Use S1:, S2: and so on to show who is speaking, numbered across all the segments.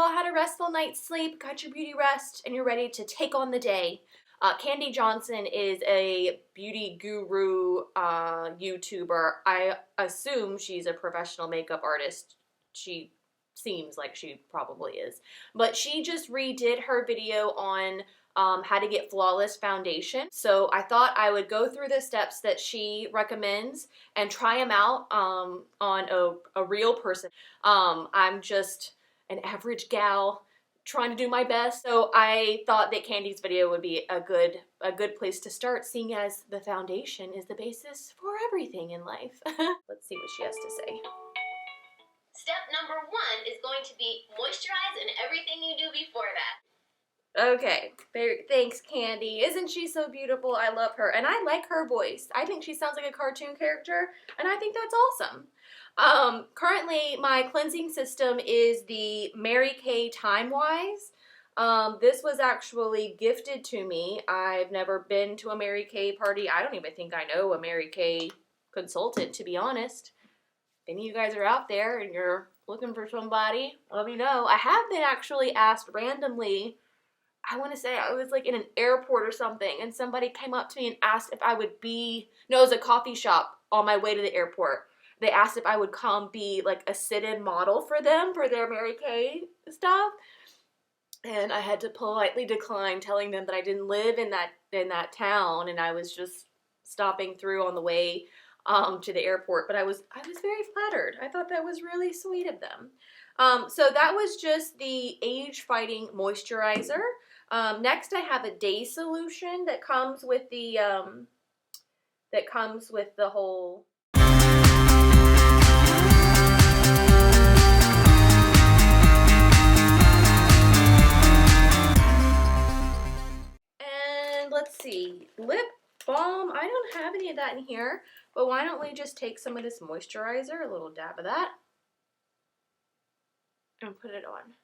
S1: all had a restful night's sleep, got your beauty rest, and you're ready to take on the day. Kandee Johnson is a beauty guru YouTuber. I assume she's a professional makeup artist. She seems like she probably is. But she just redid her video on how to get flawless foundation. So I thought I would go through the steps that she recommends and try them out on a real person. I'm just an average gal trying to do my best. So I thought that Kandee's video would be a good place to start, seeing as the foundation is the basis for everything in life. Let's see what she has to say.
S2: Step number 1 is going to be moisturize and everything you do before that.
S1: Okay, thanks Kandee. Isn't she so beautiful? I love her, and I like her voice. I think she sounds like a cartoon character, and I think that's awesome. Currently, my cleansing system is the Mary Kay Timewise. This was actually gifted to me. I've never been to a Mary Kay party. I don't even think I know a Mary Kay consultant, to be honest. If any of you guys are out there and you're looking for somebody, let me know. I have been actually asked randomly, I want to say I was like in an airport or something, and somebody came up to me and asked if I would be, no, it was a coffee shop on my way to the airport. They asked if I would come be like a sit-in model for them for their Mary Kay stuff. And I had to politely decline, telling them that I didn't live in that town, and I was just stopping through on the way to the airport. But I was very flattered. I thought that was really sweet of them. So that was just the age-fighting moisturizer. Next, I have a day solution that comes with the whole. And let's see, lip balm. I don't have any of that in here, but why don't we just take some of this moisturizer, a little dab of that, and put it on.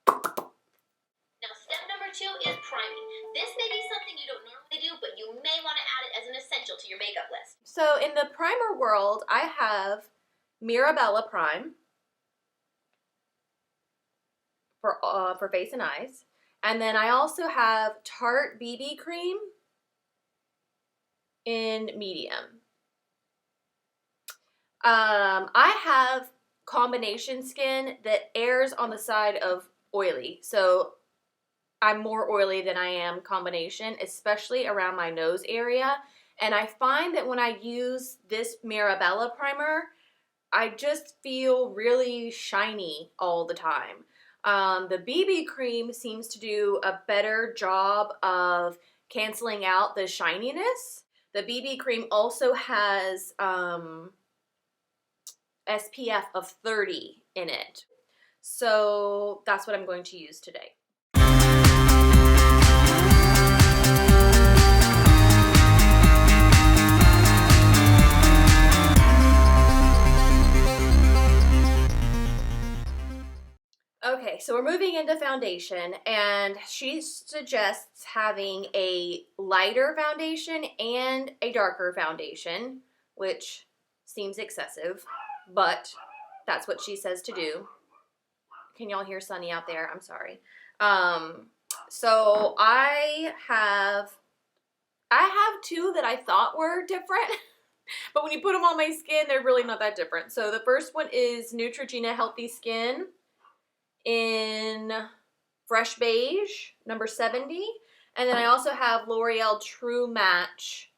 S2: Now, step number 2 is priming. This may be something you don't normally do, but you may want to add it as an essential to your makeup list.
S1: So in the primer world, I have Mirabella Prime for face and eyes. And then I also have Tarte BB cream in medium. I have combination skin that errs on the side of oily. So I'm more oily than I am combination, especially around my nose area. And I find that when I use this Mirabella primer, I just feel really shiny all the time. The BB cream seems to do a better job of canceling out the shininess. The BB cream also has SPF of 30 in it. So that's what I'm going to use today. Okay, so we're moving into foundation, and she suggests having a lighter foundation and a darker foundation, which seems excessive, but that's what she says to do. Can y'all hear Sonia out there? I'm sorry. So I have two that I thought were different, but when you put them on my skin, they're really not that different. So the first one is Neutrogena Healthy Skin in Fresh Beige, number 70. And then I also have L'Oreal True Match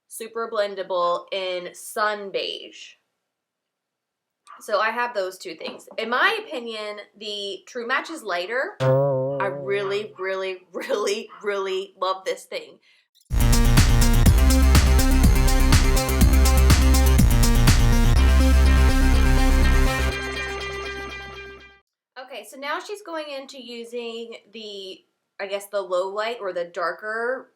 S1: Super Blendable in Sun Beige. So I have those two things. In my opinion, the True Match is lighter. I really, really, really, really love this thing. Okay, so now she's going into using the, I guess, the low light or the darker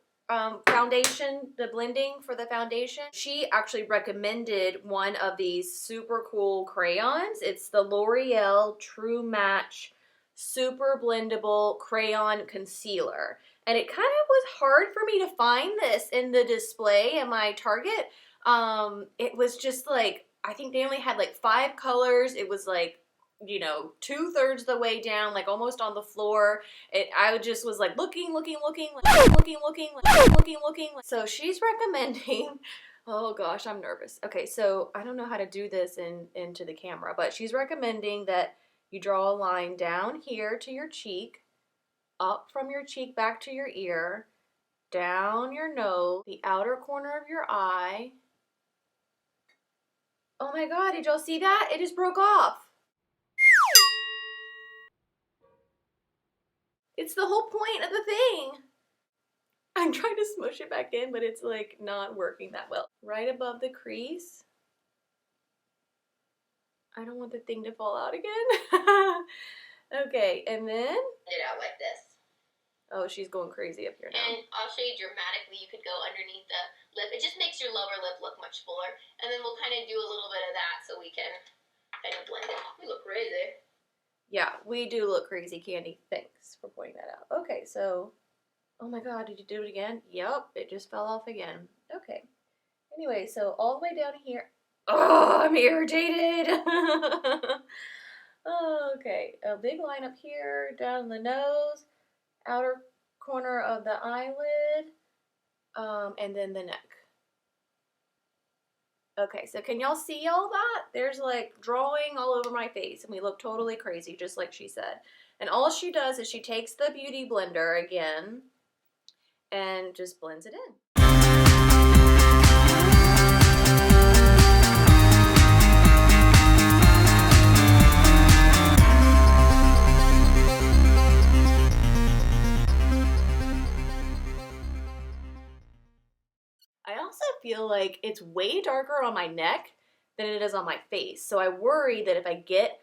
S1: foundation, the blending for the foundation. She actually recommended one of these super cool crayons. It's the L'Oreal True Match Super Blendable Crayon Concealer. And it kind of was hard for me to find this in the display at my Target. It was just like, I think they only had like 5 colors. It was like, you know, 2/3 the way down, like almost on the floor. I just was like looking. So she's recommending, oh gosh, I'm nervous. Okay, so I don't know how to do this into the camera, but she's recommending that you draw a line down here to your cheek, up from your cheek back to your ear, down your nose, the outer corner of your eye. Oh my God, did y'all see that? It just broke off. It's the whole point of the thing. I'm trying to smush it back in, but it's like not working that well. Right above the crease. I don't want the thing to fall out again. Okay, and then?
S2: It out like this.
S1: Oh, she's going crazy up here now.
S2: And I'll show you dramatically. You could go underneath the lip. It just makes your lower lip look much fuller. And then we'll kind of do a little bit of that so we can kind of blend it. We look crazy.
S1: Yeah, we do look crazy, Kandee. Thanks for pointing that out. Okay, so, oh my God, did you do it again? Yup, it just fell off again. Okay. Anyway, so all the way down here. Oh, I'm irritated. Okay, a big line up here, down the nose, outer corner of the eyelid, and then the neck. Okay, so can y'all see all that? There's like drawing all over my face, and we look totally crazy, just like she said. And all she does is she takes the beauty blender again and just blends it in. I also feel like it's way darker on my neck than it is on my face. So I worry that if I get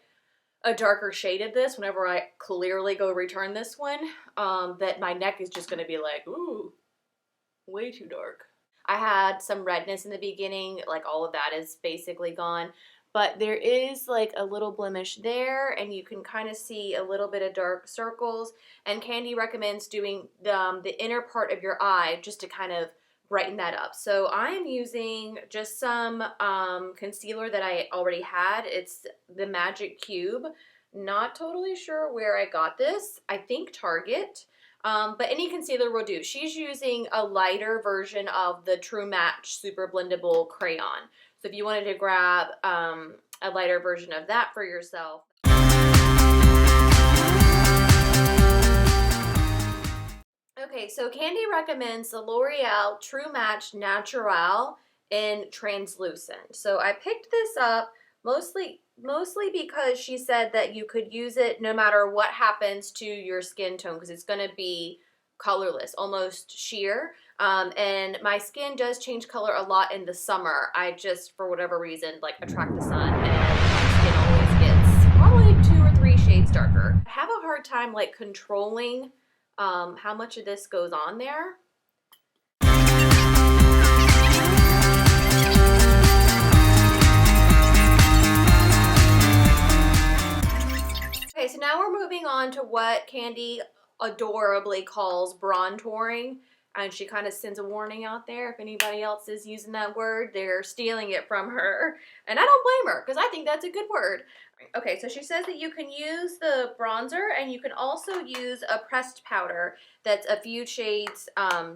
S1: a darker shade of this, whenever I clearly go return this one, that my neck is just gonna be like, ooh, way too dark. I had some redness in the beginning, like all of that is basically gone, but there is like a little blemish there, and you can kind of see a little bit of dark circles, and Kandee recommends doing the inner part of your eye just to kind of brighten that up. So I'm using just some concealer that I already had. It's the Magic Cube. Not totally sure where I got this. I think Target. But any concealer will do. She's using a lighter version of the True Match Super Blendable Crayon. So if you wanted to grab a lighter version of that for yourself. Okay, so Kandee recommends the L'Oreal True Match Natural in Translucent. So I picked this up mostly because she said that you could use it no matter what happens to your skin tone, because it's going to be colorless, almost sheer. And my skin does change color a lot in the summer. I just, for whatever reason, like attract the sun, and my skin always gets probably 2 or 3 shades darker. I have a hard time like controlling how much of this goes on there. Okay, so now we're moving on to what Kandee adorably calls bronzing, and she kind of sends a warning out there. If anybody else is using that word, they're stealing it from her, and I don't blame her because I think that's a good word. Okay, so she says that you can use the bronzer, and you can also use a pressed powder that's a few shades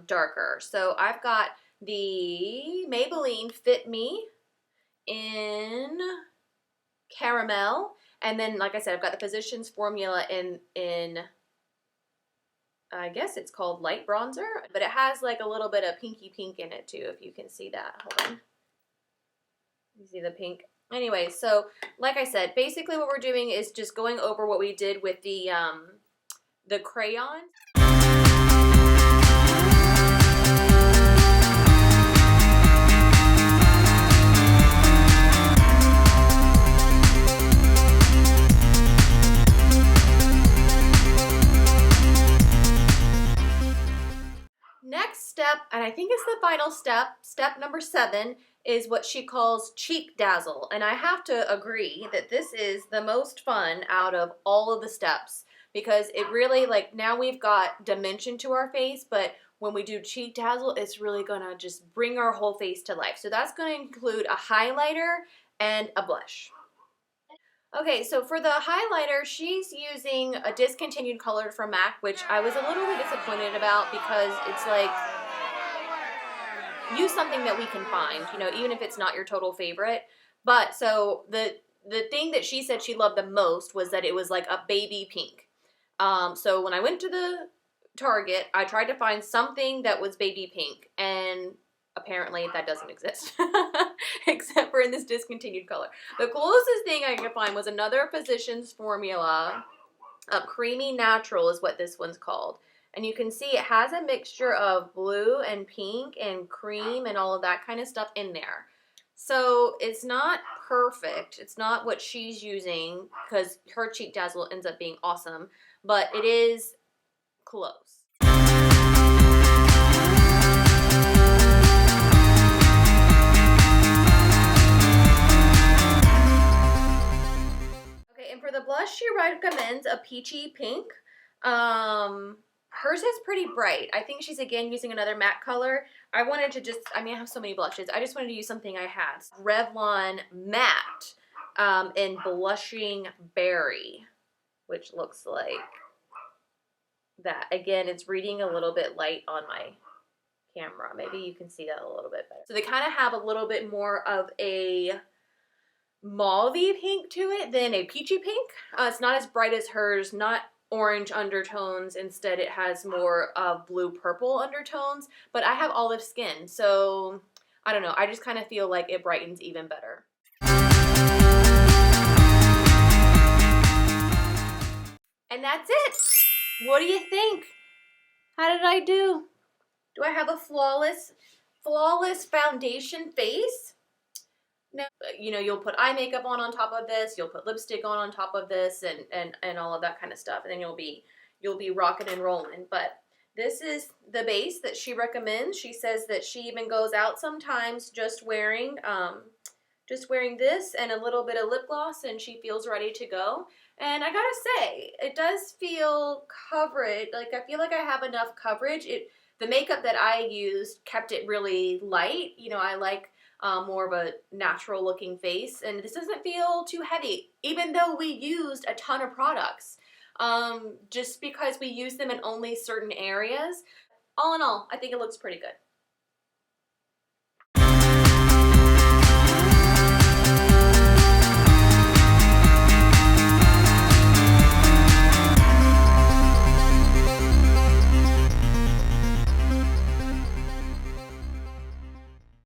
S1: darker. So I've got the Maybelline Fit Me in Caramel, and then, like I said, I've got the Physicians Formula in I guess it's called light bronzer, but it has like a little bit of pinky pink in it too, if you can see that. Hold on. You see the pink? Anyway, so like I said, basically what we're doing is just going over what we did with the crayon. Next step, and I think it's the final step, step number 7, is what she calls cheek dazzle. And I have to agree that this is the most fun out of all of the steps, because it really, like, now we've got dimension to our face, but when we do cheek dazzle, it's really gonna just bring our whole face to life. So that's gonna include a highlighter and a blush. Okay, so for the highlighter, she's using a discontinued color from MAC, which I was a little bit disappointed about because it's like, use something that we can find, you know, even if it's not your total favorite. But so the thing that she said she loved the most was that it was like a baby pink. So when I went to the Target, I tried to find something that was baby pink, and apparently that doesn't exist, except for in this discontinued color. The closest thing I could find was another Physicians Formula. Creamy Natural is what this one's called. And you can see it has a mixture of blue and pink and cream and all of that kind of stuff in there. So it's not perfect. It's not what she's using because her cheek dazzle ends up being awesome, but it is close. Okay, and for the blush, she recommends a peachy pink. Hers is pretty bright. I think she's again using another matte color. I wanted to just, I mean, I have so many blushes. I just wanted to use something I had. Revlon Matte in Blushing Berry, which looks like that. Again, it's reading a little bit light on my camera. Maybe you can see that a little bit better. So they kind of have a little bit more of a mauvey pink to it than a peachy pink. It's not as bright as hers, not orange undertones. Instead, it has more of blue-purple undertones, but I have olive skin, so I don't know. I just kind of feel like it brightens even better. And that's it. What do you think? How did I do? Do I have a flawless foundation face? No, you know, you'll put eye makeup on top of this, you'll put lipstick on top of this, and all of that kind of stuff, and then you'll be rocking and rolling. But this is the base that she recommends. She says that she even goes out sometimes just wearing this and a little bit of lip gloss, and she feels ready to go. And I gotta say, it does feel coverage. Like, I feel like I have enough coverage. The makeup that I used kept it really light. You know, I like more of a natural looking face, and this doesn't feel too heavy, even though we used a ton of products. Just because we use them in only certain areas. All in all, I think it looks pretty good.